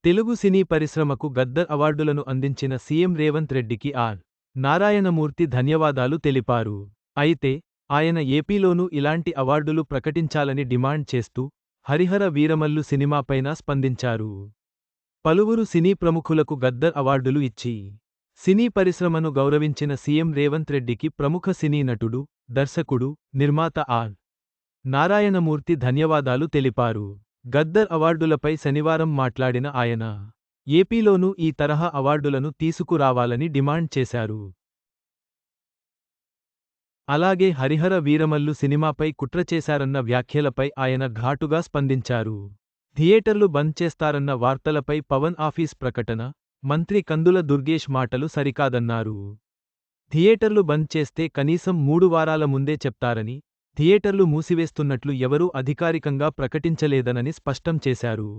తెలుగు సినీ పరిశ్రమకు గద్దర్ అవార్డులను అందించిన సీఎం రేవంత్ రెడ్డికి ఆర్. నారాయణమూర్తి ధన్యవాదాలు తెలిపారు. అయితే, ఆయన ఏపీలోనూ ఇలాంటి అవార్డులు ప్రకటించాలని డిమాండ్ చేస్తూ, హరిహర వీరమల్లు సినిమాపైన స్పందించారు. పలువురు సినీ ప్రముఖులకు గద్దర్ అవార్డులు ఇచ్చి, సినీ పరిశ్రమను గౌరవించిన సీఎం రేవంత్ రెడ్డికి ప్రముఖ సినీ నటుడు, దర్శకుడు, నిర్మాత ఆర్. నారాయణమూర్తి ధన్యవాదాలు తెలిపారు. గద్దర్ అవార్డులపై శనివారం మాట్లాడిన ఆయన, ఏపీలోనూ ఈ తరహా అవార్డులను తీసుకురావాలని డిమాండ్ చేశారు. అలాగే హరిహర వీరమల్లు సినిమాపై కుట్ర చేశారన్న వ్యాఖ్యలపై ఆయన ఘాటుగా స్పందించారు. థియేటర్లు బంద్ చేస్తారన్న వార్తలపై పవన్ ఆఫీస్ ప్రకటన, మంత్రి కందుల దుర్గేష్ మాటలు సరికాదన్నారు. థియేటర్లు బంద్ చేస్తే కనీసం 3 వారాల ముందే చెప్తారని, థియేటర్లు మూసివేస్తున్నట్లు ఎవరూ అధికారికంగా ప్రకటించలేదనని స్పష్టం చేశారు.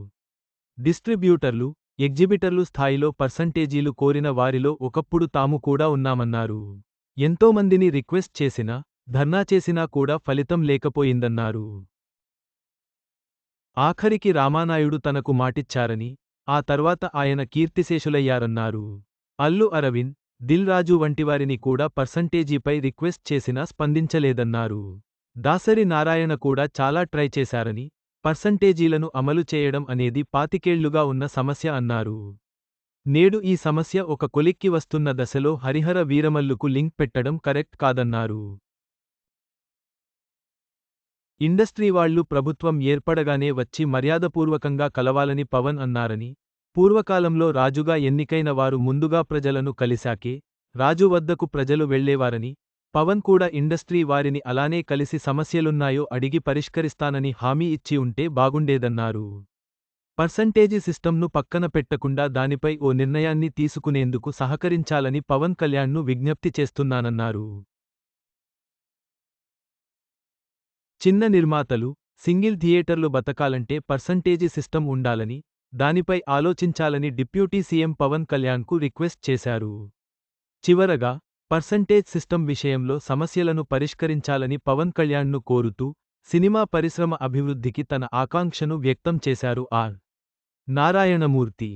డిస్ట్రిబ్యూటర్లు, ఎగ్జిబిటర్లు స్థాయిలో పర్సంటేజీలు కోరిన వారిలో ఒకప్పుడు తాము కూడా ఉన్నామన్నారు. ఎంతోమందిని రిక్వెస్ట్ చేసినా, ధర్నా చేసినా కూడా ఫలితం లేకపోయిందన్నారు. ఆఖరికి రామానాయుడు తనకు మాటిచ్చారని, ఆ తర్వాత ఆయన కీర్తిశేషులయ్యారన్నారు. అల్లు అరవింద్, దిల్ రాజు వంటివారిని కూడా పర్సంటేజీపై రిక్వెస్ట్ చేసినా స్పందించలేదన్నారు. దాసరి నారాయణ కూడా చాలా ట్రై చేశారని, పర్సంటేజీలను అమలు చేయడం అనేది 25 ఏళ్లుగా ఉన్న సమస్య అన్నారు. నేడు ఈ సమస్య ఒక కొలిక్కి వస్తున్న దశలో హరిహర వీరమల్లుకు లింక్ పెట్టడం కరెక్ట్ కాదన్నారు. ఇండస్ట్రీ వాళ్లు ప్రభుత్వం ఏర్పడగానే వచ్చి మర్యాదపూర్వకంగా కలవాలని పవన్ అన్నారని, పూర్వకాలంలో రాజుగా ఎన్నికైన వారు ముందుగా ప్రజలను కలిశాకే, రాజు వద్దకు ప్రజలు వెళ్లేవారని, పవన్ కూడా ఇండస్ట్రీ వారిని అలానే కలిసి సమస్యలున్నాయో అడిగి పరిష్కరిస్తానని హామీ ఇచ్చి ఉంటే బాగుండేదన్నారు. పర్సంటేజీ సిస్టంను పక్కన పెట్టకుండా దానిపై ఓ నిర్ణయాన్ని తీసుకునేందుకు సహకరించాలని పవన్ కళ్యాణ్ను విజ్ఞప్తి చేస్తున్నానన్నారు. చిన్న నిర్మాతలు, సింగిల్ థియేటర్లు బతకాలంటే పర్సంటేజీ సిస్టం ఉండాలని, దానిపై ఆలోచించాలని డిప్యూటీ సీఎం పవన్ కళ్యాణ్కు రిక్వెస్ట్ చేశారు. చివరగా, పర్సంటేజ్ సిస్టం విషయంలో సమస్యలను పరిష్కరించాలని పవన్ కళ్యాణ్ను కోరుతూ, సినిమా పరిశ్రమ అభివృద్ధికి తన ఆకాంక్షను వ్యక్తం చేశారు ఆర్. నారాయణమూర్తి.